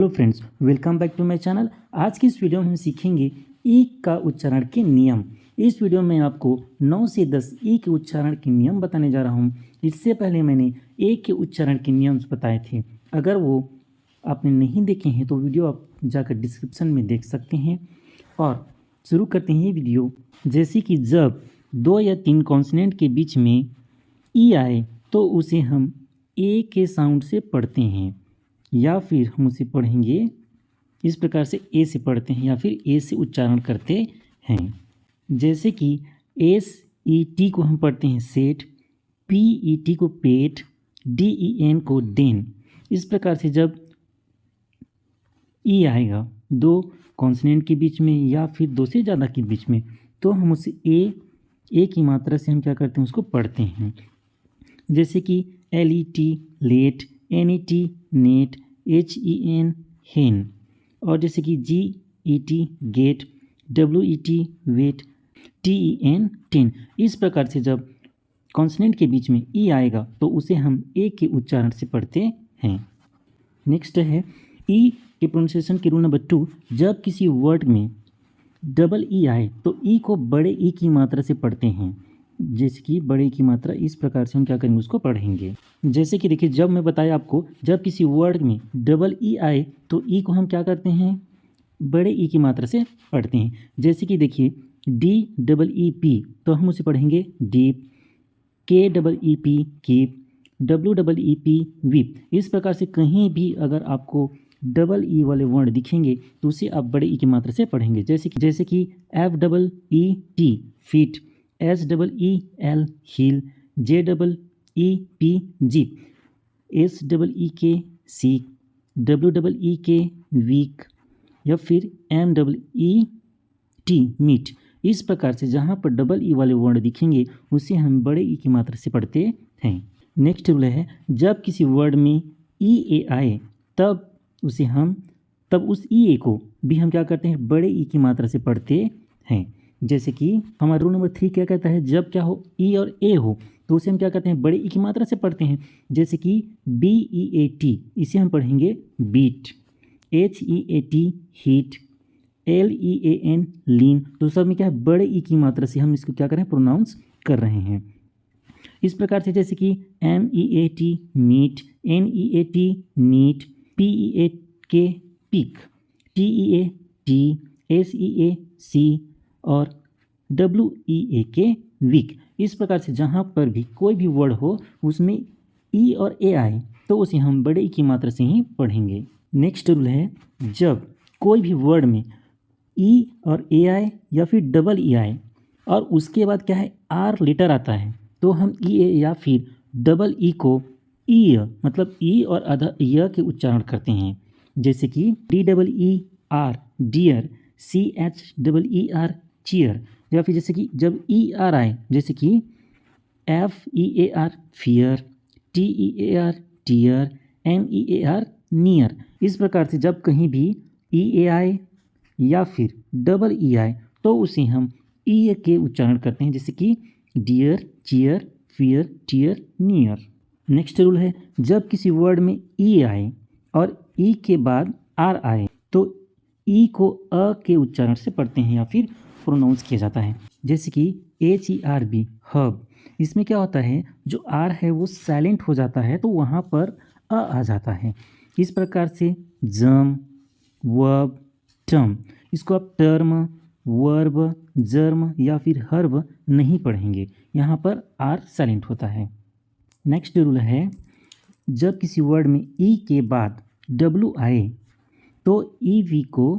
Hello friends, welcome back to my channel. आज की इस वीडियो में हम सीखेंगे ई का उच्चारण के नियम। इस वीडियो में आपको 9 से 10 ई के उच्चारण के नियम बताने जा रहा हूं। इससे पहले मैंने ए के उच्चारण के नियम बताए थे। अगर वो आपने नहीं देखे हैं तो वीडियो आप जाकर डिस्क्रिप्शन में देख सकते हैं। और शुरू करते हैं ये वीडियो। जैसे कि जब 2 या 3 कॉन्सोनेंट के बीच में ई आए तो उसे हम ए के साउंड से पढ़ते हैं, या फिर हम उसे पढ़ेंगे इस प्रकार से, ए से पढ़ते हैं या फिर ए से उच्चारण करते हैं। जैसे कि एस ई टी को हम पढ़ते हैं सेट, पी ई टी को पेट, डी ई एन को डेन। इस प्रकार से जब ई आएगा 2 कॉन्सोनेंट के बीच में या फिर 2 से ज़्यादा के बीच में, तो हम उसे ए की मात्रा से हम क्या करते हैं, उसको पढ़ते हैं। जैसे कि L E T let, N E T net, H E N hen. और जैसे कि G E T get, W E T wet, T E N ten. इस प्रकार से जब कॉन्सोनेंट के बीच में ई आएगा तो उसे हम ए के उच्चारण से पढ़ते हैं। नेक्स्ट है ई के प्रोनाउंसिएशन के रूल नंबर 2। जब किसी वर्ड में डबल ई आए तो ई को बड़े ई की मात्रा से पढ़ते हैं। जैसे कि बड़े की मात्रा इस प्रकार से हम क्या करेंगे, उसको पढ़ेंगे। जैसे कि देखिए, जब मैं बताया आपको, जब किसी वर्ड में डबल ई आए तो ई को हम क्या करते हैं, बड़े ई की मात्रा से पढ़ते हैं। जैसे कि देखिए, डी डबल ई पी तो हम उसे पढ़ेंगे डीप, के double E P keep, W double E P weep. इस प्रकार से कहीं भी अगर आपको डबल ई वाले वर्ड दिखेंगे तो उसे आप बड़े ई की मात्रा से पढ़ेंगे। जैसे कि F double E T feet, S double E L heel, J double E P jeep, S double E K seek, W double E K week, या फिर M double E T meet. इस प्रकार से जहाँ पर डबल ई वाले word दिखेंगे उसे हम बड़े ई की मात्रा से पढ़ते हैं। नेक्स्ट रूल है, जब किसी वर्ड में ई ए आए तब उस ई ए को भी हम क्या करते हैं, बड़े ई की मात्रा से पढ़ते हैं। जैसे कि हमारा रूल नंबर 3 क्या कहता है, जब क्या हो, ई और ए हो तो उसे हम क्या करते हैं, बड़े ई की मात्रा से पढ़ते हैं। जैसे कि बी ई ए टी, इसे हम पढ़ेंगे beat, H E A T heat, L E A N lean. तो सब में क्या है, बड़े ई की मात्रा से हम इसको क्या कर रहे हैं, प्रोनाउंस कर रहे हैं। इस प्रकार से जैसे कि M E A T meat, N E A T neat, P E A K peak, T E A T, S E A C और डब्ल्यू ई ए के वीक। इस प्रकार से जहाँ पर भी कोई भी वर्ड हो उसमें ई और ए आए तो उसे हम बड़े ई की मात्रा से ही पढ़ेंगे। नेक्स्ट रूल है, जब कोई भी वर्ड में ई और ए आए या फिर डबल ई आए और उसके बाद क्या है, आर लेटर आता है, तो हम ई ए या फिर डबल ई को ई मतलब ई और आधा य के उच्चारण करते हैं। जैसे कि D double E R dear, C H double E R cheer. या फिर जैसे कि जब ई आर आए, जैसे कि F E A R fear, T E A R tear, N E A R near. इस प्रकार से जब कहीं भी ई ए आए या फिर डबल ई आए तो उसे हम ई के उच्चारण करते हैं। जैसे कि dear, cheer, fear, tear, near. Next rule है, जब किसी वर्ड में ई आए और ई के बाद आर आए तो ई को अ के उच्चारण से पढ़ते हैं या फिर प्रोनाउंस किया जाता है। जैसे कि H E R B herb, इसमें क्या होता है, जो आर है वो साइलेंट हो जाता है तो वहाँ पर अ आ जाता है। इस प्रकार से जम, वर्ब, टर्म, इसको आप टर्म, वर्ब, जर्म या फिर हर्ब नहीं पढ़ेंगे, यहाँ पर आर साइलेंट होता है। नेक्स्ट रूल है, जब किसी वर्ड में ई के बाद डब्ल्यू आए तो ई वी को,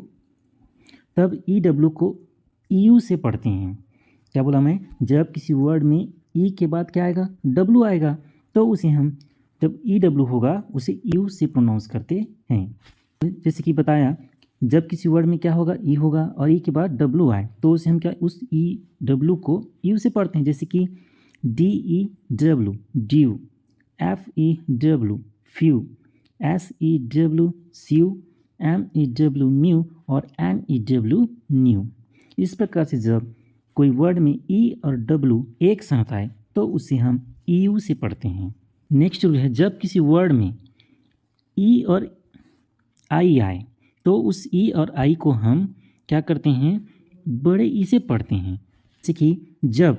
तब ई डब्ल्यू को यू से पढ़ते हैं। क्या बोला मैं, जब किसी वर्ड में ई के बाद क्या आएगा, डब्ल्यू आएगा, तो उसे हम, जब ई डब्ल्यू होगा उसे यू से प्रोनाउंस करते हैं। जैसे कि बताया, जब किसी वर्ड में क्या होगा, ई होगा और ई के बाद डब्ल्यू आए तो उसे हम क्या, उस ई डब्ल्यू को यू से पढ़ते हैं। जैसे कि D E W dew, F E W few, S E W sew, M E W mew और एन ई डब्ल्यू न्यू। इस प्रकार से जब कोई वर्ड में ई और डब्ल्यू एक साथ आए तो उसे हम ई यू से पढ़ते हैं। नेक्स्ट रूल है, जब किसी वर्ड में ई और आई आए तो उस ई और आई को हम क्या करते हैं, बड़े ई से पढ़ते हैं। जैसे कि जब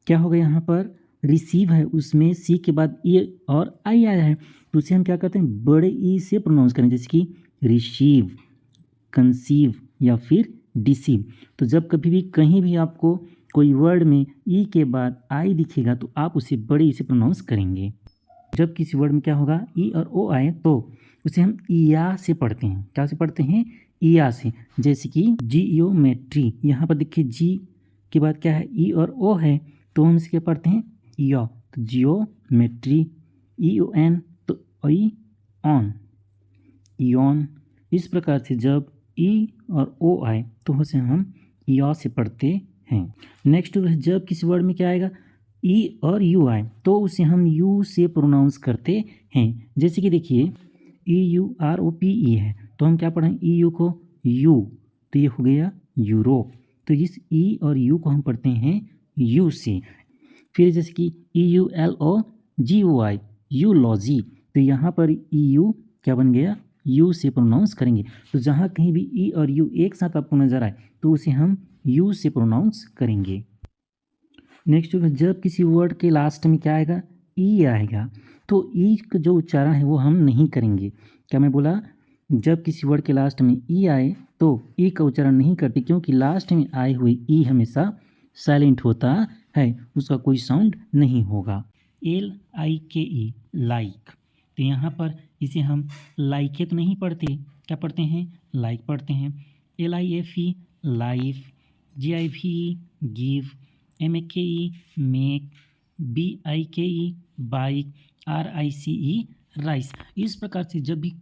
क्या होगा यहाँ पर रिसीव है, उसमें सी के बाद ई और आई आया है, तो उसे हम क्या करते हैं, बड़े ई से प्रोनाउंस करें। जैसे कि रिसीव, कंसीव या फिर डिसीव। तो जब कभी भी कहीं भी आपको कोई वर्ड में ई के बाद आई दिखेगा तो आप उसे बड़े ई से प्रोनाउंस करेंगे। जब किसी वर्ड में क्या होगा, ई और ओ आए तो उसे हम ईया से पढ़ते हैं। क्या से पढ़ते हैं, ईया से। जैसे कि जियोमेट्री, यहाँ पर देखिए जी के बाद क्या है, ई और ओ है, तो हम इसे क्या पढ़ते हैं, ईयो। तो जियोमेट्री, ई ओ एन तो ई ऑन, ईऑन। इस प्रकार से जब ई और ओ आए तो उसे हम या से पढ़ते हैं। नेक्स्ट जब किसी वर्ड में क्या आएगा, ई और यू आए तो उसे हम यू से प्रोनाउंस करते हैं। जैसे कि देखिए EUROPE है तो हम क्या पढ़ें, EU को यू, तो ये हो गया यूरोप। तो इस ई और यू को हम पढ़ते हैं यू से। फिर जैसे कि EULOGY, यूलॉजी, तो यहाँ पर EU क्या बन गया, यू से प्रोनाउंस करेंगे। तो जहाँ कहीं भी ई और यू एक साथ आपको नज़र आए तो उसे हम यू से प्रोनाउंस करेंगे। नेक्स्ट जब किसी वर्ड के लास्ट में क्या आएगा, ई आएगा, तो ई का जो उच्चारण है वो हम नहीं करेंगे। क्या मैं बोला, जब किसी वर्ड के लास्ट में ई आए तो ई का उच्चारण नहीं करते, क्योंकि लास्ट में आए हुए ई हमेशा साइलेंट होता है, उसका कोई साउंड नहीं होगा। LIKE, लाइक, तो यहाँ पर इसे हम लाइके तो नहीं पढ़ते, क्या पढ़ते हैं, लाइक पढ़ते हैं। LIFE, life. GIVE, give. MAKE, make. BIKE, bike. RICE, rice. इस प्रकार से जब भी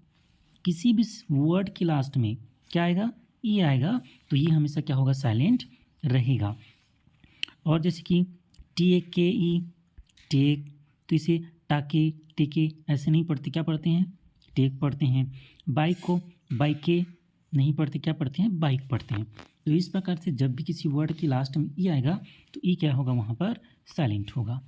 किसी भी वर्ड के लास्ट में क्या आएगा, ई आएगा, तो ये हमेशा क्या होगा, साइलेंट रहेगा। और जैसे कि TAKE, टेक, तो इसे टाके, टेके ऐसे नहीं पढ़ते, क्या पढ़ते हैं, टेक पढ़ते हैं। बाइक को बाइके नहीं पढ़ते, क्या पढ़ते हैं, बाइक पढ़ते हैं। तो इस प्रकार से जब भी किसी वर्ड की लास्ट में ई आएगा तो ई क्या होगा, वहाँ पर साइलेंट होगा।